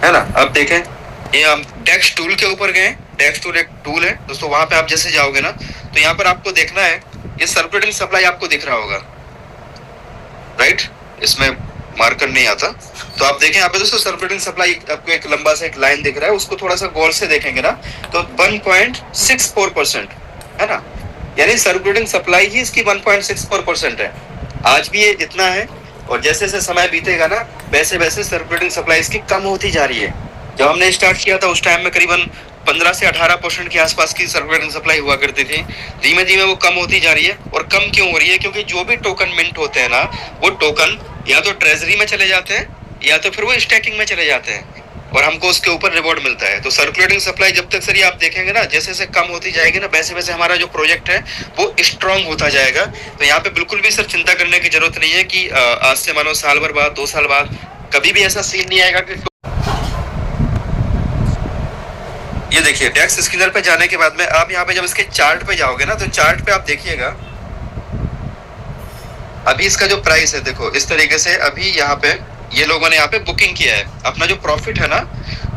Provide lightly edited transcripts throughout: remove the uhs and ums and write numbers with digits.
है ना। अब देखें, ये हम डेक्स टूल के ऊपर गए। डेक्स टूल एक टूल है दोस्तों, वहां पे आप जैसे जाओगे ना तो यहाँ पर आपको देखना है ये सर्कुलेटिंग सप्लाई आपको दिख रहा होगा, राइट। इसमें मार्कर नहीं आता तो आप देखें यहाँ पे दोस्तों सर्कुलेटिंग सप्लाई आपको एक लंबा सा एक लाइन दिख रहा है, उसको थोड़ा सा गौर से देखेंगे ना तो 1.64% है ना, यानी सर्कुलेटिंग सप्लाई ही इसकी 1.64% है। आज भी ये इतना है और जैसे जैसे समय बीतेगा ना वैसे वैसे सर्कुलेटिंग सप्लाई इसकी कम होती जा रही है। जब हमने स्टार्ट किया था उस टाइम में करीबन 15 से 18% के आसपास की सर्कुलेटिंग सप्लाई हुआ करती थी। धीमे धीमे वो कम होती जा रही है। और कम क्यों हो रही है? क्योंकि जो भी टोकन मिंट होते हैं ना वो टोकन या तो ट्रेजरी में चले जाते हैं या तो फिर वो स्टैकिंग में चले जाते हैं और हमको उसके ऊपर रिवॉर्ड मिलता है। तो सर्कुलेटिंग सप्लाई जब तक सर ये आप देखेंगे ना जैसे जैसे कम होती जाएगी ना वैसे वैसे हमारा जो प्रोजेक्ट है वो स्ट्रांग होता जाएगा। तो यहाँ पे बिल्कुल भी सर चिंता करने की जरूरत नहीं है कि आज से मानो साल भर बाद 2 साल बाद कभी भी ऐसा सीन नहीं आएगा कि ये देखिए डेक्स स्कैनर पे जाने के बाद में आप यहाँ पे जब इसके चार्ट पे जाओगे ना तो चार्ट पे आप देखिएगा अभी इसका जो प्राइस है देखो इस तरीके से अभी यहाँ पे ये लोगों ने यहाँ पे बुकिंग किया है अपना जो प्रॉफिट है ना,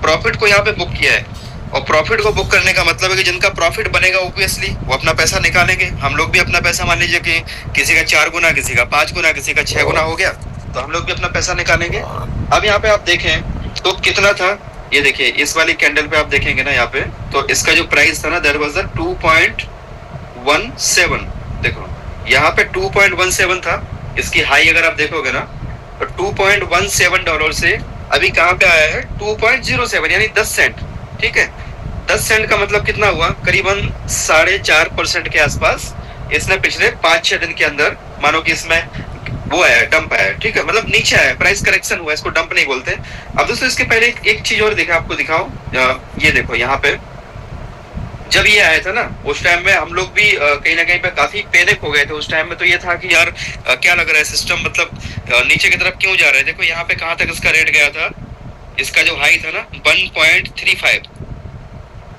प्रॉफिट को यहाँ पे बुक किया है। और प्रॉफिट को बुक करने का मतलब है कि जिनका प्रॉफिट बनेगा ऑब्वियसली वो अपना पैसा निकालेंगे। हम लोग भी अपना पैसा मान लीजिए कि किसी का 4 गुना, किसी का 5 गुना, किसी का 6 गुना हो गया तो हम लोग भी अपना पैसा निकालेंगे। अब यहाँ पे आप देखें तो कितना था, ये देखिए इस वाली कैंडल पे आप देखेंगे ना यहाँ पे तो इसका जो प्राइस था ना दैट वाज 2.17। देखो यहाँ पे 2.17 था, इसकी हाई अगर आप देखोगे ना तो $2.17 से अभी कहाँ पे आया है 2.07 यानी 10 सेंट। ठीक है, 10 सेंट का मतलब कितना हुआ? करीबन 4.5% के आसपास इसने पिछले 5-6 दिन के अंदर मानो कि इसमें वो आया, डंप आया। ठीक है, मतलब नीचे आया, प्राइस करेक्शन हुआ, इसको डंप नहीं बोलते। अब दोस्तों इसके पहले एक चीज और देखा आपको दिखाओ, ये देखो यहाँ पे जब ये आया था ना उस टाइम में हम लोग भी कहीं ना कहीं पे काफी पैनिक हो गए थे। उस टाइम में तो ये था कि यार क्या लग रहा है सिस्टम मतलब नीचे की तरफ क्यों जा रहा है। देखो यहाँ पे कहाँ तक इसका रेट गया था, इसका जो हाई था ना 1.35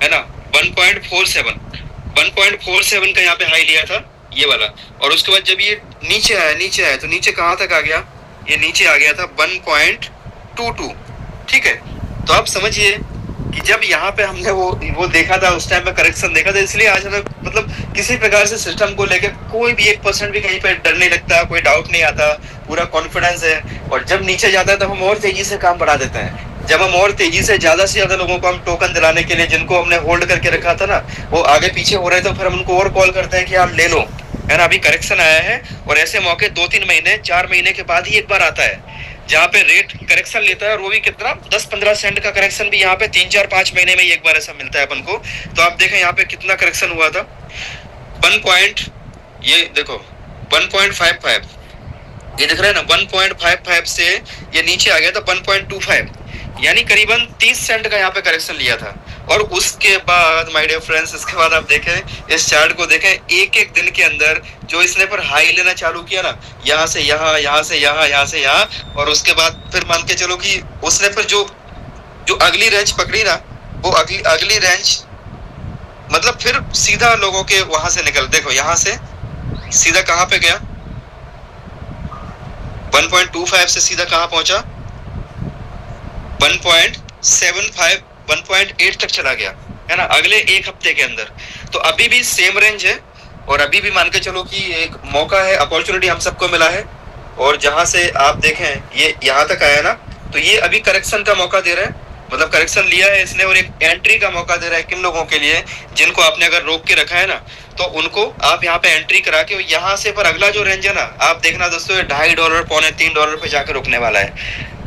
है ना, 1.47 का यहाँ पे हाई लिया था ये वाला। और उसके बाद जब ये नीचे आया तो नीचे कहाँ तक आ गया? ये नीचे आ गया था 1.22। ठीक है, तो आप समझिए कि जब यहाँ पे हमने वो देखा था उस टाइम पे करेक्शन देखा था, इसलिए आज हमें मतलब किसी प्रकार से सिस्टम को लेकर कोई भी 1% भी कहीं पे डर नहीं लगता, कोई डाउट नहीं आता, पूरा कॉन्फिडेंस है। और जब नीचे जाता है तब हम और तेजी से काम बढ़ा देते हैं। जब हम और तेजी से ज्यादा से ज्यादा लोगों को हम टोकन दिलाने के लिए जिनको हमने होल्ड करके रखा था ना वो आगे पीछे हो रहे थे, तो फिर हम उनको और कॉल करते हैं कि आप ले लो, है ना। अभी करेक्शन आया है और ऐसे मौके 2-3 महीने 4 महीने के बाद ही एक बार आता है जहाँ पे रेट करेक्शन लेता है और वो भी कितना 10-15 सेंट का करेक्शन भी यहाँ पे 3-4-5 महीने में एक बार ऐसा मिलता है अपन को। तो आप देखें यहाँ पे कितना करेक्शन हुआ था, ये देखो 1.55 ये दिख रहा है ना, 1.55 से ये नीचे आ गया था 1.25 यानी करीबन 30 सेंट का यहाँ पे करेक्शन लिया था। और उसके बाद माय डियर फ्रेंड्स इसके बाद आप देखें इस चार्ट को देखें, एक एक दिन के अंदर जो इसने पर हाई लेना चालू किया ना, यहाँ से यहाँ, यहाँ से यहाँ, यहाँ से यहाँ, और उसके बाद फिर मान के चलो कि उसने फिर जो अगली रेंज पकड़ी ना वो अगली रेंज मतलब फिर सीधा लोगों के वहां से निकल, देखो यहाँ से सीधा कहाँ पे गया 1.25 से सीधा कहाँ पहुंचा 1.75 1.8 तक चला गया, है ना, अगले एक हफ्ते के अंदर। तो अभी भी सेम रेंज है और अभी भी मान के चलो कि एक मौका है, अपॉर्चुनिटी हम सबको मिला है। और जहां से आप देखें ये यहाँ तक आया ना तो ये अभी करेक्शन का मौका दे रहा है, मतलब करेक्शन लिया है इसने और एक एंट्री का मौका दे रहा है किन लोगों के लिए जिनको आपने अगर रोक के रखा है ना तो उनको आप यहाँ पे एंट्री करा के यहाँ से पर अगला जो रेंज है ना आप देखना दोस्तों $2.5 $2.25 पे जाकर रुकने वाला है,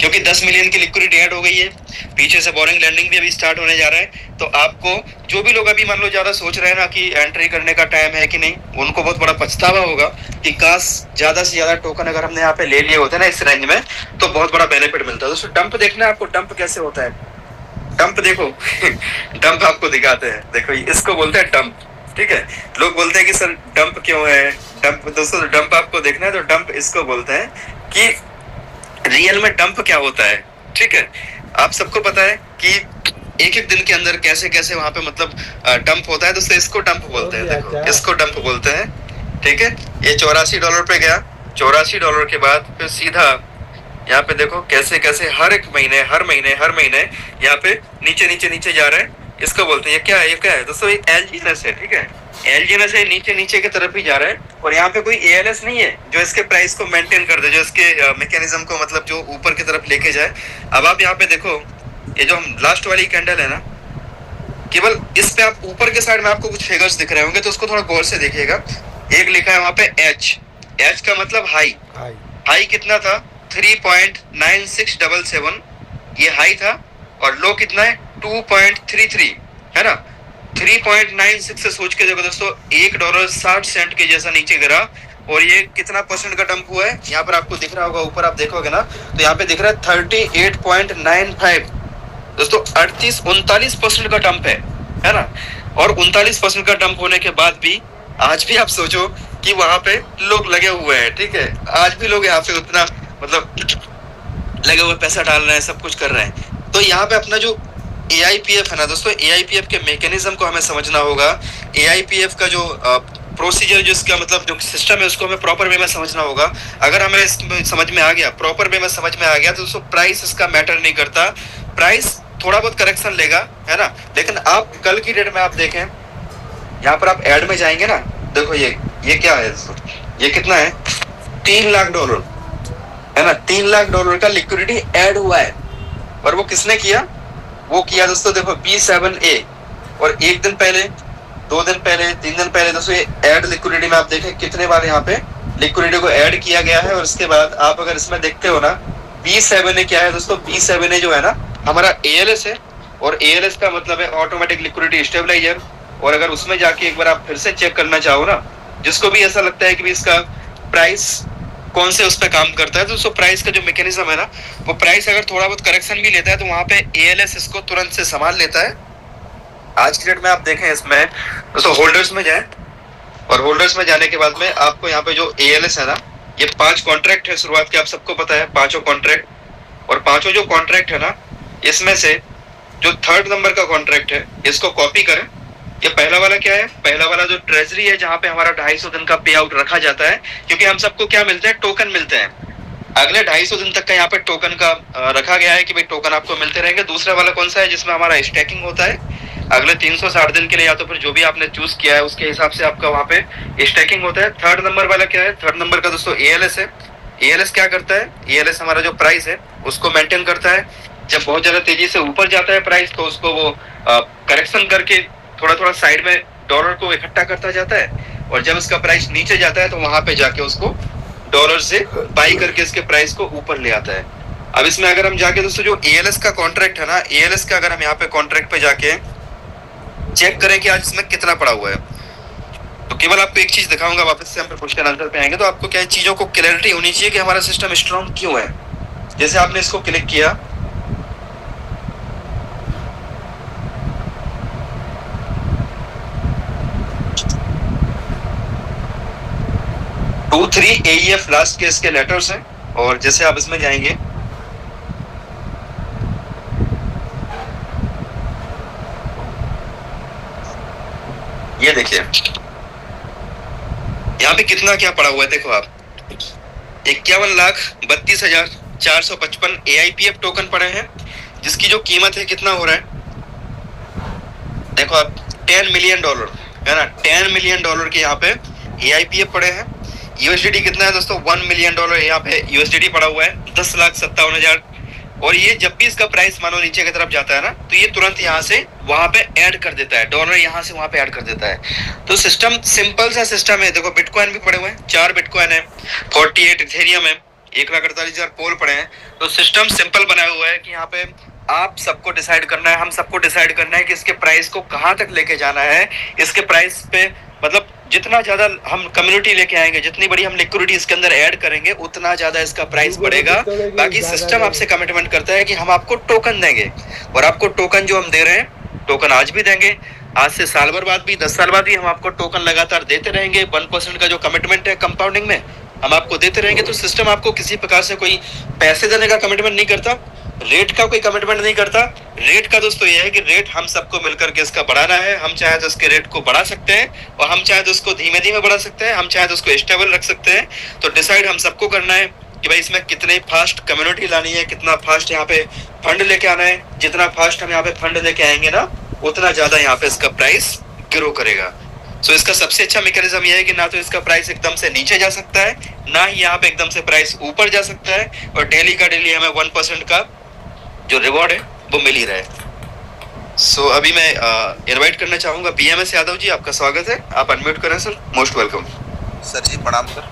क्योंकि 10 मिलियन की लिक्विडिटी ऐड हो गई है, पीछे से बोरिंग लैंडिंग भी अभी स्टार्ट होने जा रहा है। तो आपको जो भी लोग अभी मान लो ज्यादा सोच रहे हैं ना कि एंट्री करने का टाइम है कि नहीं, उनको बहुत बड़ा पछतावा होगा कि काश ज्यादा से ज्यादा टोकन अगर हमने यहाँ पे ले लिए होते ना इस रेंज में तो बहुत बड़ा बेनिफिट मिलता है। दोस्तों डंप देखना है आपको, डंप कैसे होता है, डंप देखो डंप आपको दिखाते हैं, देखो इसको बोलते हैं डंप। ठीक है, लोग बोलते हैं कि सर डंप क्यों है, डंप दोस्तों डंप आपको देखना है तो डंप इसको बोलते हैं कि रियल में डंप क्या होता है। ठीक है, आप सबको पता है कि एक एक दिन के अंदर कैसे कैसे वहां पे मतलब डंप होता है, दोस्तों इसको डंप बोलते हैं, देखो इसको डंप बोलते हैं। ठीक है, ये $84 पे गया, $84 के बाद फिर सीधा यहाँ पे देखो कैसे कैसे हर एक महीने हर महीने यहाँ पे नीचे नीचे नीचे जा रहा है। इसको बोलते हैं, ये क्या है दोस्तों, एक एलजीएनएस है, ठीक है। एलजीएनएस है, नीचे नीचे की तरफ ही जा रहा है, और यहाँ पे कोई एएलएस नहीं है जो इसके प्राइस को मेंटेन कर दे, जो इसके मैकेनिज्म को मतलब जो ऊपर की तरफ लेके जाए। अब आप यहाँ पे देखो, ये जो हम लास्ट वाली कैंडल है ना, केवल इस पे आप ऊपर के साइड में आपको कुछ फिगर्स दिख रहे होंगे, तो उसको थोड़ा गौर से देखिएगा। एक लिखा है वहां पे एच, एच का मतलब हाई। हाई कितना था? 3.9677, ये हाई था। और लो कितना है? 2.33, है ना। 3.96 से सोच के देखो दोस्तों, $1.60 के जैसा नीचे गिरा। और ये कितना परसेंट का डंप हुआ है? यहाँ पर आपको दिख रहा होगा, ऊपर आप देखोगे ना, तो यहाँ पे दिख रहा है 38.95। दोस्तों 38-39% का डंप है ना। और 39% का डंप होने के बाद भी आज भी आप सोचो कि वहां पे लोग लगे हुए हैं, ठीक है। आज भी लोग यहाँ पे उतना मतलब लगे हुए पैसा डाल रहे हैं, सब कुछ कर रहे हैं। तो यहाँ पे अपना जो AIPF है ना दोस्तों, AIPF के मैकेनिज्म को हमें समझना होगा। AIPF का जो प्रोसीजर, जो इसका मतलब जो सिस्टम है, उसको हमें प्रॉपर वे में समझना होगा। अगर हमें समझ में आ गया, प्रॉपर वे में समझ में आ गया, तो दोस्तों प्राइस इसका मैटर नहीं करता। प्राइस थोड़ा बहुत करेक्शन लेगा, है ना। लेकिन आप कल की डेट में आप देखें, यहाँ पर आप ऐड में जाएंगे ना, देखो ये क्या है दोस्तों, ये कितना है? $3 लाख, है ना। $3 लाख का लिक्विडिटी ऐड हुआ है। और वो किसने किया? वो किया दोस्तों, देखो B7A। और एक दिन पहले, 2 दिन पहले, 3 दिन पहले दोस्तों, ये ऐड लिक्विडिटी में आप देखें कितने बार यहाँ पे लिक्विडिटी को ऐड किया गया है। और उसके बाद आप अगर इसमें देखते हो ना, B7A क्या है दोस्तों? B7A जो है ना, हमारा ALS है। और ALS का मतलब है ऑटोमेटिक लिक्विडिटी स्टेबलाइजर। और अगर उसमें जाके एक बार आप फिर से चेक करना चाहो ना, जिसको भी ऐसा लगता है कि भी इसका प्राइस कौन से उस पर काम करता है, तो उसको प्राइस का जो मैकेनिज्म है ना, वो प्राइस अगर थोड़ा बहुत करेक्शन भी लेता है, तो वहां पे ALS इसको तुरंत से संभाल लेता है। आज की डेट में आप देखें, इसमें दोस्तों होल्डर्स में जाए, और होल्डर्स में जाने के बाद में आपको यहाँ पे जो ALS है ना, ये 5 कॉन्ट्रैक्ट है शुरुआत के, आप सबको पता है, 5 कॉन्ट्रैक्ट। और 5 जो कॉन्ट्रैक्ट है ना, इसमें से जो 3rd नंबर का कॉन्ट्रैक्ट है, इसको कॉपी करें। ये पहला वाला क्या है? पहला वाला जो ट्रेजरी है, जहां पे हमारा 250 दिन का पे आउट रखा जाता है, क्योंकि हम सबको क्या मिलते हैं? टोकन मिलते हैं। अगले 250 दिन तक का यहाँ पे टोकन का रखा गया है कि भाई टोकन आपको मिलते रहेंगे। दूसरा वाला कौन सा है? जिसमें हमारा स्टैकिंग होता है अगले 360 दिन के लिए, या तो फिर जो भी आपने चूज किया है उसके हिसाब से आपका वहां पे स्टैकिंग होता है। 3rd नंबर वाला क्या है? 3rd नंबर का दोस्तों ALS है। ALS क्या करता है? ALS हमारा जो प्राइस है उसको मेंटेन करता है। जब बहुत ज्यादा तेजी से ऊपर जाता है प्राइस, तो उसको वो करेक्शन करके थोड़ा थोड़ा साइड में डॉलर को इकट्ठा करता जाता है। और जब इसका प्राइस नीचे जाता है, तो वहां पे जाके उसको डॉलर से बाई करके इसके प्राइस को ऊपर ले आता है। अब इसमें अगर हम जाके दोस्तों जो ALS का कॉन्ट्रैक्ट है ना, ALS का अगर हम यहाँ पे कॉन्ट्रैक्ट पे जाके चेक करें कि आज इसमें कितना पड़ा हुआ है, तो केवल आपको एक चीज दिखाऊंगा, वापस से हम क्वेश्चन आंसर पे आएंगे। तो आपको क्या चीजों को क्लैरिटी होनी चाहिए कि हमारा सिस्टम स्ट्रॉन्ग क्यों है। जैसे आपने इसको क्लिक किया, टू 3 AEF लास्ट के इसके लेटर्स हैं। और जैसे आप इसमें जाएंगे, ये देखिए यहाँ पे कितना क्या पड़ा हुआ है, देखो आप 51,32,455 AIPF टोकन पड़े हैं, जिसकी जो कीमत है कितना हो रहा है, देखो आप $10 मिलियन, है ना। $10 मिलियन के यहाँ पे AIPF पड़े हैं। USDT कितना है दोस्तों? $1 मिलियन यहाँ पे USDT पड़ा हुआ है, 10,57,000। और ये जब भी इसका प्राइस मानो नीचे की तरफ जाता है ना, तो ये तुरंत यहाँ से वहां पे ऐड कर देता है, डॉलर यहाँ से वहां पे ऐड कर देता है। तो सिस्टम सिंपल सा सिस्टम है। देखो बिटकॉइन भी पड़े हुए हैं, 4 बिटकॉइन है, 48 इथेरियम है, 1,48,000 पोल पड़े हैं। तो सिस्टम सिंपल बनाया हुआ है कि यहाँ पे आप सबको डिसाइड करना है, हम सबको डिसाइड करना है कि इसके प्राइस को कहाँ तक लेके जाना है। इसके प्राइस पे मतलब जितना ज्यादा हम कम्युनिटी लेके आएंगे, जितनी बड़ी हम लिक्विडिटी इसके अंदर ऐड करेंगे, उतना ज्यादा इसका प्राइस बढ़ेगा। बाकी सिस्टम आपसे कमिटमेंट करता है कि हम आपको टोकन देंगे, और आपको टोकन जो हम दे रहे हैं, टोकन आज भी देंगे, आज से साल भर बाद भी, 10 साल बाद भी हम आपको टोकन लगातार देते रहेंगे। 1% का जो कमिटमेंट है कंपाउंडिंग में, हम आपको देते रहेंगे। तो सिस्टम आपको किसी प्रकार से कोई पैसे देने का कमिटमेंट नहीं करता, रेट का कोई कमिटमेंट नहीं करता। रेट का दोस्तों ये है कि रेट हम सबको मिलकर के इसका बढ़ाना है। हम चाहे तो इसके रेट को बढ़ा सकते हैं, और हम चाहे तो इसको धीमे धीमे बढ़ा सकते हैं, हम चाहे तो इसको स्टेबल रख सकते हैं। तो डिसाइड हम सबको करना है। कि भाई इसमें कितने फास्ट कम्युनिटी लानी है, कितना फास्ट यहाँ पे फंड लेके आना है। जितना फास्ट हम यहाँ पे फंड लेके आएंगे ना, उतना ज्यादा यहाँ पे इसका प्राइस ग्रो करेगा। सो इसका सबसे अच्छा मैकेनिज्म ये है कि ना तो इसका प्राइस एकदम से नीचे जा सकता है, ना ही यहाँ पे एकदम से प्राइस ऊपर जा सकता है, और डेली का डेली हमें 1% का जो रिवॉर्ड है वो मिल ही रहा है। सो अभी मैं इनवाइट करना चाहूंगा BMS यादव जी, आपका स्वागत है। आप अनम्यूट करें सर। Most welcome. सर जी प्रणाम सर।